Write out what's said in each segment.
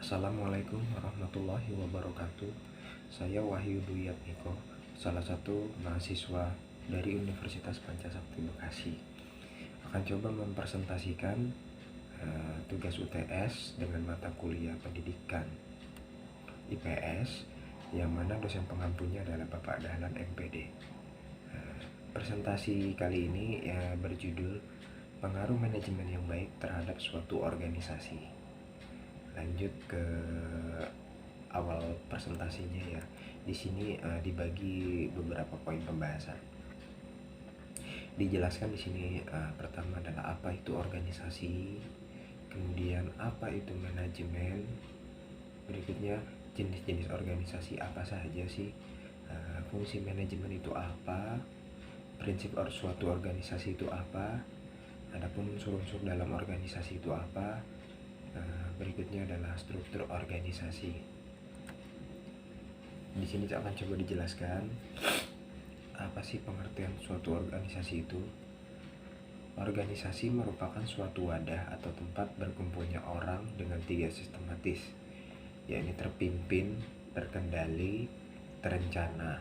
Assalamualaikum warahmatullahi wabarakatuh. Saya Wahyu Dwi Yatmiko, salah satu mahasiswa dari Universitas Pancasakti Bekasi. Akan coba mempresentasikan tugas UTS dengan mata kuliah pendidikan IPS, yang mana dosen pengampunya adalah Bapak Dahlan MPD. Presentasi kali ini berjudul Pengaruh Manajemen yang Baik Terhadap Suatu Organisasi. Lanjut ke awal presentasinya ya. Di sini dibagi beberapa poin pembahasan. Dijelaskan di sini pertama adalah apa itu organisasi, kemudian apa itu manajemen, berikutnya jenis-jenis organisasi apa saja sih, fungsi manajemen itu apa, prinsip suatu organisasi itu apa, adapun unsur-unsur dalam organisasi itu apa. Berikutnya adalah struktur organisasi. Di sini akan coba dijelaskan apa sih pengertian suatu organisasi itu. Organisasi merupakan suatu wadah atau tempat berkumpulnya orang dengan 3 sistematis, yakni terpimpin, terkendali, terencana,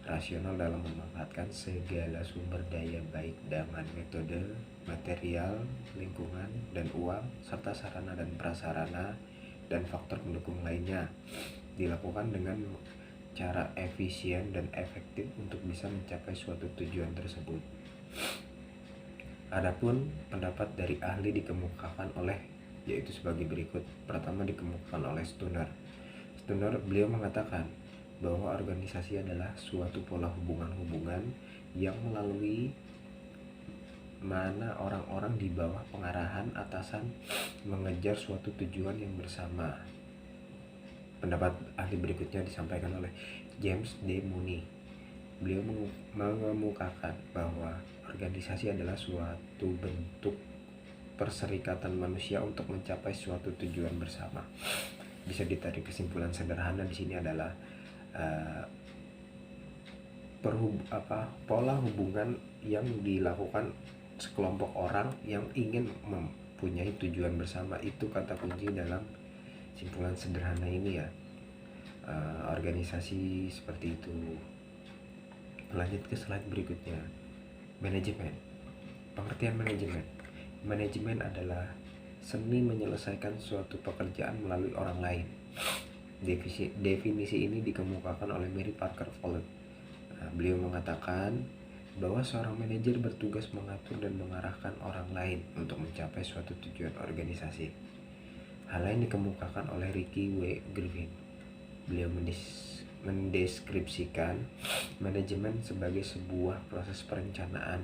rasional dalam memanfaatkan segala sumber daya baik dengan metode, material, lingkungan, dan uang, serta sarana dan prasarana dan faktor pendukung lainnya, dilakukan dengan cara efisien dan efektif untuk bisa mencapai suatu tujuan tersebut. Adapun pendapat dari ahli dikemukakan oleh, yaitu sebagai berikut. Pertama dikemukakan oleh Stunner. Beliau mengatakan bahwa organisasi adalah suatu pola hubungan-hubungan yang melalui mana orang-orang di bawah pengarahan atasan mengejar suatu tujuan yang bersama. Pendapat ahli berikutnya disampaikan oleh James D. Mooney. Beliau mengemukakan bahwa organisasi adalah suatu bentuk perserikatan manusia untuk mencapai suatu tujuan bersama. Bisa ditarik kesimpulan sederhana di sini adalah pola hubungan yang dilakukan sekelompok orang yang ingin mempunyai tujuan bersama. Itu kata kunci dalam simpulan sederhana ini ya. Organisasi seperti itu. Lanjut ke slide berikutnya. Manajemen. Pengertian manajemen. Manajemen adalah seni menyelesaikan suatu pekerjaan melalui orang lain. Definisi ini dikemukakan oleh Mary Parker Follett. Beliau mengatakan bahwa seorang manajer bertugas mengatur dan mengarahkan orang lain untuk mencapai suatu tujuan organisasi. Hal lain dikemukakan oleh Ricky W. Griffin. Beliau mendeskripsikan manajemen sebagai sebuah proses perencanaan,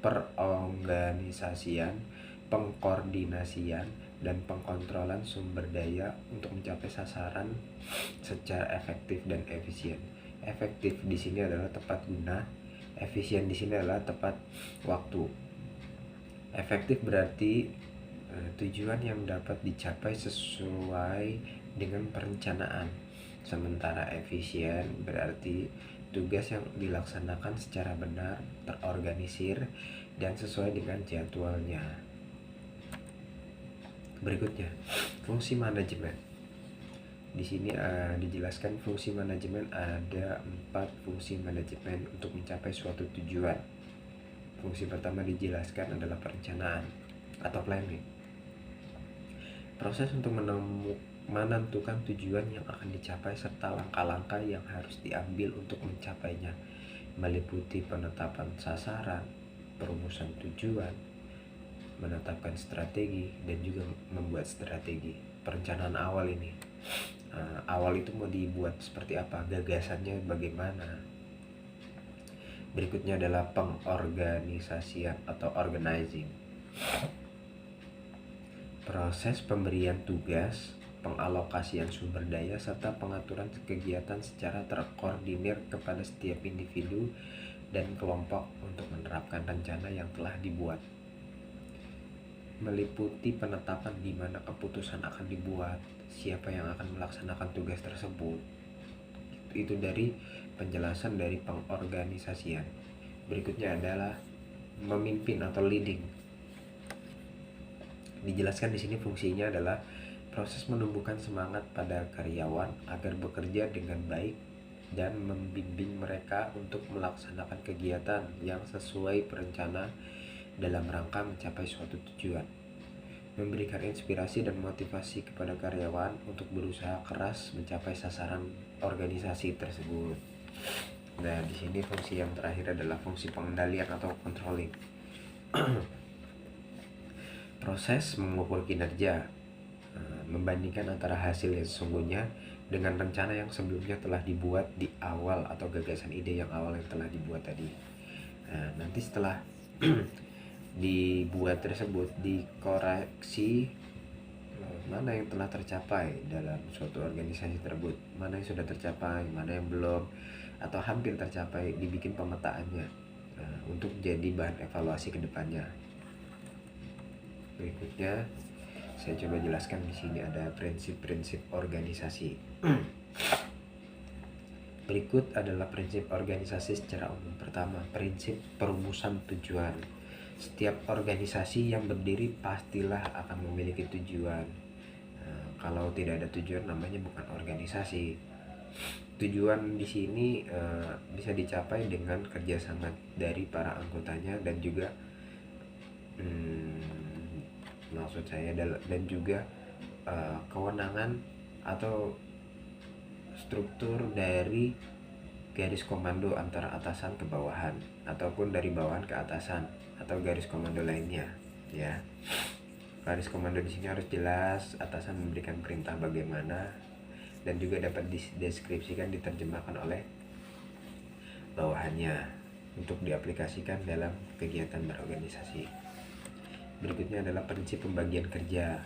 perorganisasian, pengkoordinasian, dan pengkontrolan sumber daya untuk mencapai sasaran secara efektif dan efisien. Efektif di sini adalah tepat guna, efisien di sini adalah tepat waktu. Efektif berarti tujuan yang dapat dicapai sesuai dengan perencanaan. Sementara efisien berarti tugas yang dilaksanakan secara benar, terorganisir, dan sesuai dengan jadwalnya. Berikutnya, fungsi manajemen. Di sini dijelaskan fungsi manajemen, ada 4 fungsi manajemen untuk mencapai suatu tujuan. Fungsi pertama dijelaskan adalah perencanaan atau planning. Proses untuk menentukan tujuan yang akan dicapai serta langkah-langkah yang harus diambil untuk mencapainya, meliputi penetapan sasaran, perumusan tujuan, menetapkan strategi, dan juga membuat strategi. Perencanaan awal ini, awal itu mau dibuat seperti apa, gagasannya bagaimana. Berikutnya adalah pengorganisasian atau organizing. Proses pemberian tugas, pengalokasian sumber daya, serta pengaturan kegiatan secara terkoordinir kepada setiap individu dan kelompok untuk menerapkan rencana yang telah dibuat. Meliputi penetapan di mana keputusan akan dibuat, siapa yang akan melaksanakan tugas tersebut. Itu dari penjelasan dari pengorganisasian. Berikutnya adalah memimpin atau leading. Dijelaskan di sini fungsinya adalah Proses menumbuhkan semangat pada karyawan agar bekerja dengan baik dan membimbing mereka untuk melaksanakan kegiatan yang sesuai perencana dalam rangka mencapai suatu tujuan. Memberikan inspirasi dan motivasi kepada karyawan untuk berusaha keras mencapai sasaran organisasi tersebut. Nah, di sini fungsi yang terakhir adalah fungsi pengendalian atau controlling. Proses mengukur kinerja, membandingkan antara hasil yang sesungguhnya dengan rencana yang sebelumnya telah dibuat di awal atau gagasan ide yang awal yang telah dibuat tadi. Nah, nanti setelah dibuat tersebut dikoreksi mana yang telah tercapai dalam suatu organisasi tersebut, mana yang sudah tercapai, mana yang belum atau hampir tercapai, dibikin pemetaannya untuk jadi bahan evaluasi ke depannya. Berikutnya saya coba jelaskan di sini ada prinsip-prinsip organisasi. Berikut adalah prinsip organisasi secara umum. Pertama, prinsip perumusan tujuan. Setiap organisasi yang berdiri pastilah akan memiliki tujuan. Kalau tidak ada tujuan namanya bukan organisasi. Tujuan di sini bisa dicapai dengan kerjasama dari para anggotanya dan juga maksud saya dan juga kewenangan atau struktur dari garis komando antara atasan ke bawahan ataupun dari bawahan ke atasan atau garis komando lainnya, ya. Garis komando di sini harus jelas, atasan memberikan perintah bagaimana dan juga dapat dideskripsikan, diterjemahkan oleh bawahannya untuk diaplikasikan dalam kegiatan berorganisasi. Berikutnya adalah prinsip pembagian kerja.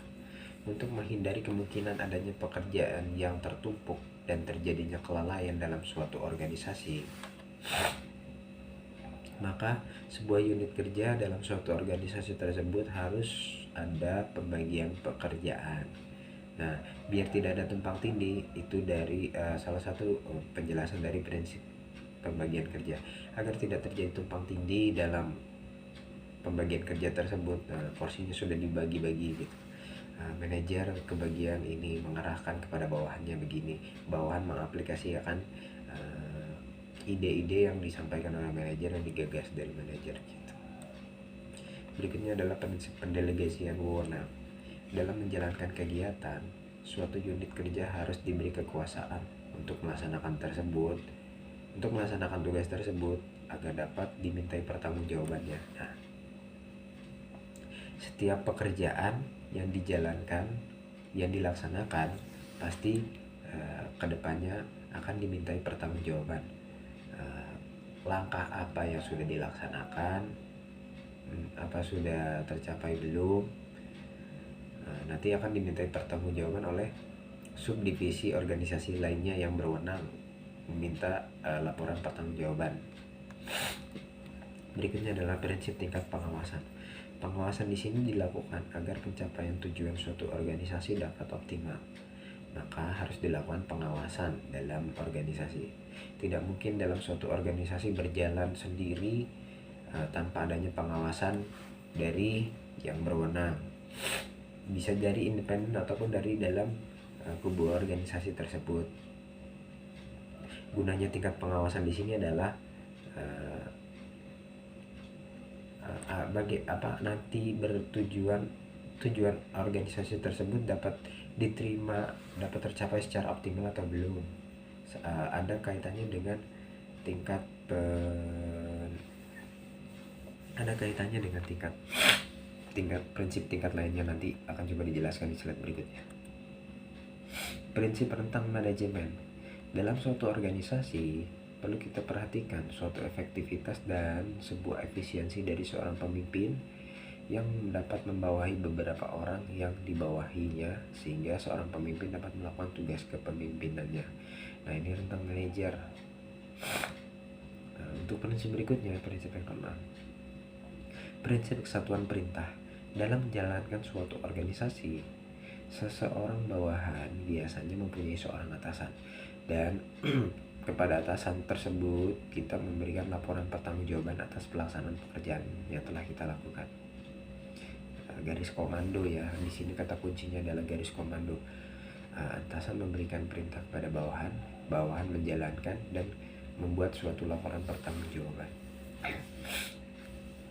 Untuk menghindari kemungkinan adanya pekerjaan yang tertumpuk dan terjadinya kelalaian dalam suatu organisasi, maka sebuah unit kerja dalam suatu organisasi tersebut harus ada pembagian pekerjaan. Nah, biar tidak ada tumpang tindih, itu dari salah satu penjelasan dari prinsip pembagian kerja. Agar tidak terjadi tumpang tindih dalam pembagian kerja tersebut, porsinya sudah dibagi-bagi gitu. Manajer kebagian ini mengarahkan kepada bawahannya begini, bawahan mengaplikasikan ide-ide yang disampaikan oleh manajer yang digagas dari manajer gitu. Berikutnya adalah prinsip pendelegasian wewenang. Dalam menjalankan kegiatan, suatu unit kerja harus diberi kekuasaan untuk melaksanakan tugas tersebut agar dapat dimintai pertanggungjawabannya. Nah, setiap pekerjaan yang dilaksanakan pasti kedepannya akan dimintai pertanggungjawaban. Langkah apa yang sudah dilaksanakan, apa sudah tercapai belum, nanti akan dimintai pertanggungjawaban oleh subdivisi organisasi lainnya yang berwenang meminta laporan pertanggungjawaban. Berikutnya adalah prinsip tingkat pengawasan. Pengawasan di sini dilakukan agar pencapaian tujuan suatu organisasi dapat optimal. Maka harus dilakukan pengawasan dalam organisasi. Tidak mungkin dalam suatu organisasi berjalan sendiri tanpa adanya pengawasan dari yang berwenang. Bisa dari independen ataupun dari dalam kubu organisasi tersebut. Gunanya tingkat pengawasan di sini adalah nanti tujuan organisasi tersebut dapat diterima, dapat tercapai secara optimal atau belum. Ada kaitannya dengan tingkat prinsip tingkat lainnya, nanti akan coba dijelaskan di slide berikutnya. Prinsip tentang manajemen. Dalam suatu organisasi perlu kita perhatikan suatu efektivitas dan sebuah efisiensi dari seorang pemimpin yang dapat membawahi beberapa orang yang dibawahinya sehingga seorang pemimpin dapat melakukan tugas kepemimpinannya. Nah, ini tentang manajer. Untuk prinsip berikutnya, prinsip yang keenam, prinsip kesatuan perintah. Dalam menjalankan suatu organisasi, seseorang bawahan biasanya mempunyai seorang atasan dan kepada atasan tersebut kita memberikan laporan pertanggungjawaban atas pelaksanaan pekerjaan yang telah kita lakukan. garis komando ya. Di sini kata kuncinya adalah garis komando. Atasan memberikan perintah kepada bawahan, bawahan menjalankan dan membuat suatu laporan pertanggungjawaban.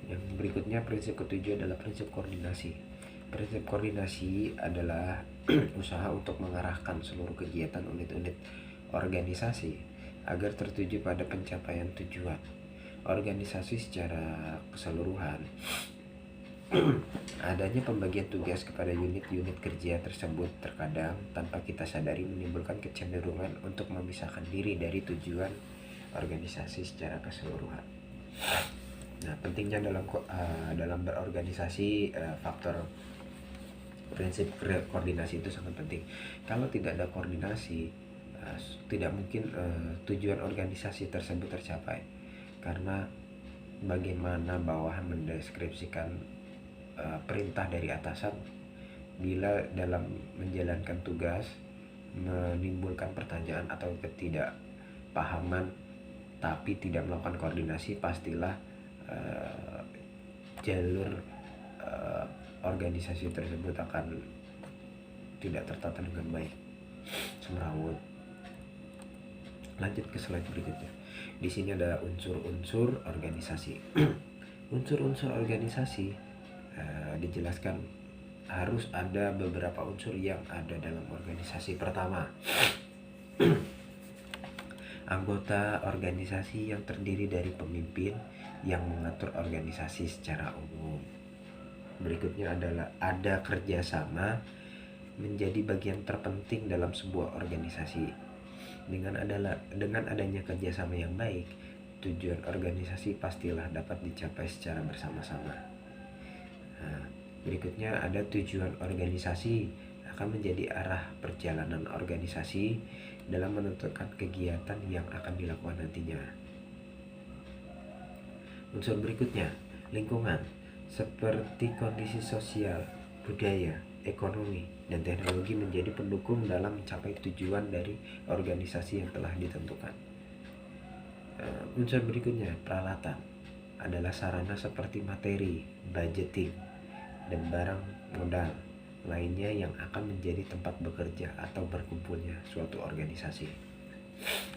Yang berikutnya, prinsip ketujuh adalah prinsip koordinasi. Prinsip koordinasi adalah usaha untuk mengarahkan seluruh kegiatan unit-unit organisasi agar tertuju pada pencapaian tujuan organisasi secara keseluruhan. Adanya pembagian tugas kepada unit-unit kerja tersebut terkadang tanpa kita sadari menimbulkan kecenderungan untuk memisahkan diri dari tujuan organisasi secara keseluruhan. Nah, pentingnya dalam berorganisasi, faktor prinsip koordinasi itu sangat penting. Kalau tidak ada koordinasi, tidak mungkin tujuan organisasi tersebut tercapai. Karena bagaimana bawahan mendeskripsikan perintah dari atasan bila dalam menjalankan tugas menimbulkan pertanyaan atau ketidakpahaman tapi tidak melakukan koordinasi, pastilah jalur organisasi tersebut akan tidak tertata dengan baik, semrawut. Lanjut ke slide berikutnya. Di sini ada unsur-unsur organisasi. Unsur-unsur organisasi dijelaskan harus ada beberapa unsur yang ada dalam organisasi. Pertama, anggota organisasi yang terdiri dari pemimpin yang mengatur organisasi secara umum. Berikutnya adalah ada kerjasama menjadi bagian terpenting dalam sebuah organisasi. Dengan adanya kerjasama yang baik, tujuan organisasi pastilah dapat dicapai secara bersama-sama. Nah, berikutnya ada tujuan organisasi akan menjadi arah perjalanan organisasi dalam menentukan kegiatan yang akan dilakukan nantinya. Unsur berikutnya, lingkungan, seperti kondisi sosial, budaya, ekonomi, dan teknologi menjadi pendukung dalam mencapai tujuan dari organisasi yang telah ditentukan. Unsur berikutnya, peralatan, adalah sarana seperti materi, budgeting, dan barang modal lainnya yang akan menjadi tempat bekerja atau berkumpulnya suatu organisasi.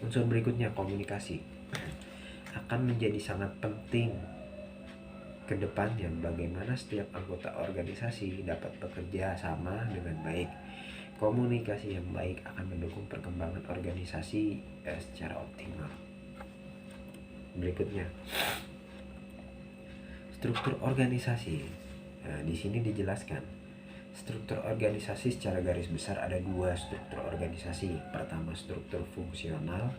Unsur berikutnya, komunikasi, akan menjadi sangat penting ke depannya bagaimana setiap anggota organisasi dapat bekerja sama dengan baik. Komunikasi yang baik akan mendukung perkembangan organisasi secara optimal. Berikutnya, struktur organisasi. Nah, di sini dijelaskan struktur organisasi secara garis besar ada dua struktur organisasi. Pertama, struktur fungsional,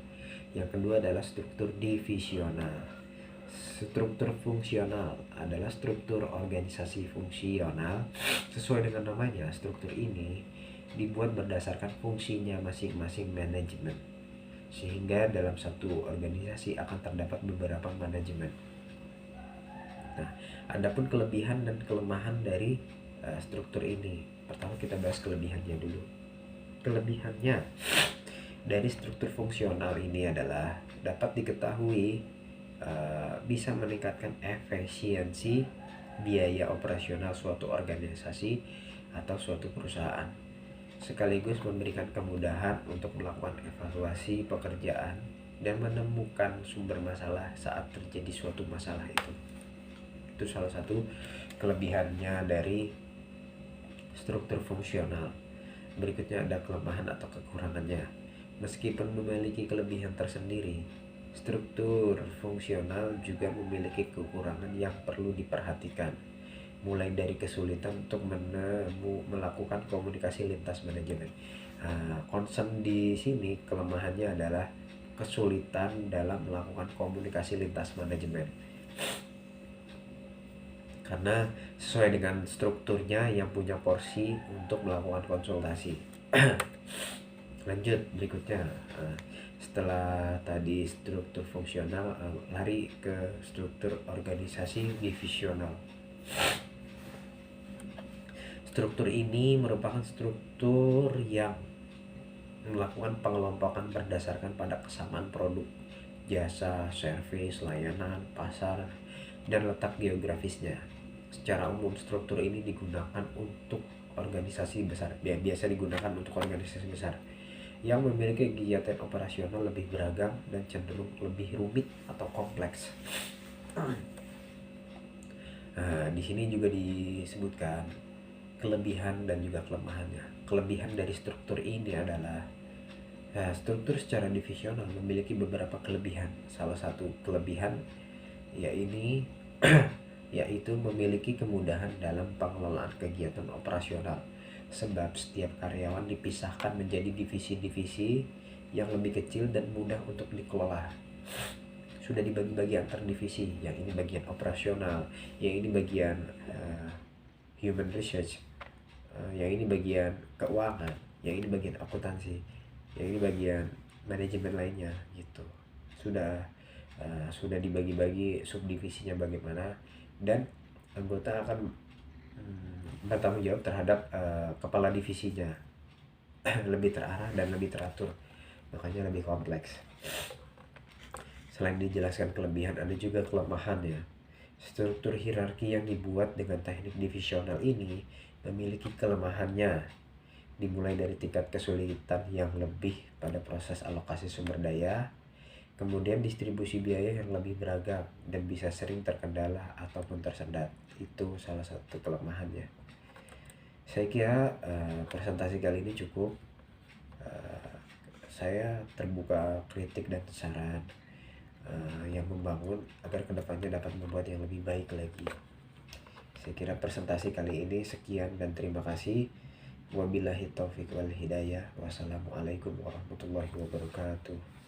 yang kedua adalah struktur divisional. Struktur fungsional adalah struktur organisasi fungsional. Sesuai dengan namanya, struktur ini dibuat berdasarkan fungsinya masing-masing manajemen, sehingga dalam satu organisasi akan terdapat beberapa manajemen. Nah, adapun kelebihan dan kelemahan dari struktur ini. Pertama kita bahas kelebihannya dulu. Kelebihannya dari struktur fungsional ini adalah dapat diketahui bisa meningkatkan efisiensi biaya operasional suatu organisasi atau suatu perusahaan, sekaligus memberikan kemudahan untuk melakukan evaluasi pekerjaan dan menemukan sumber masalah saat terjadi suatu masalah itu. Itu salah satu kelebihannya dari struktur fungsional. Berikutnya ada kelemahan atau kekurangannya. Meskipun memiliki kelebihan tersendiri, struktur fungsional juga memiliki kekurangan yang perlu diperhatikan, mulai dari kesulitan untuk melakukan komunikasi lintas manajemen. Concern di sini kelemahannya adalah kesulitan dalam melakukan komunikasi lintas manajemen, karena sesuai dengan strukturnya yang punya porsi untuk melakukan konsultasi. Lanjut berikutnya, setelah tadi struktur fungsional, lari ke struktur organisasi divisional. Struktur ini merupakan struktur yang melakukan pengelompokan berdasarkan pada kesamaan produk, jasa, servis, layanan, pasar, dan letak geografisnya. Secara umum struktur ini digunakan untuk organisasi besar, biasa digunakan untuk organisasi besar yang memiliki kegiatan operasional lebih beragam dan cenderung lebih rumit atau kompleks. Nah, di sini juga disebutkan kelebihan dan juga kelemahannya. Kelebihan dari struktur ini adalah struktur secara divisional memiliki beberapa kelebihan. Salah satu kelebihan yaitu memiliki kemudahan dalam pengelolaan kegiatan operasional, sebab setiap karyawan dipisahkan menjadi divisi-divisi yang lebih kecil dan mudah untuk dikelola. Sudah dibagi-bagi antar divisi, yang ini bagian operasional, yang ini bagian human research, yang ini bagian keuangan, yang ini bagian akuntansi, yang ini bagian manajemen lainnya gitu. Sudah dibagi-bagi subdivisinya bagaimana, dan anggota akan bertanggung jawab terhadap kepala divisinya. Lebih terarah dan lebih teratur, makanya lebih kompleks. Selain dijelaskan kelebihan, ada juga kelemahannya. Struktur hierarki yang dibuat dengan teknik divisional ini memiliki kelemahannya, dimulai dari tingkat kesulitan yang lebih pada proses alokasi sumber daya, kemudian distribusi biaya yang lebih beragam dan bisa sering terkendala ataupun tersendat. Itu salah satu kelemahannya. Saya kira presentasi kali ini cukup. Saya terbuka kritik dan saran yang membangun agar kedepannya dapat membuat yang lebih baik lagi. Saya kira presentasi kali ini sekian dan terima kasih. Wabillahi taufiq wal hidayah. Wassalamualaikum warahmatullahi wabarakatuh.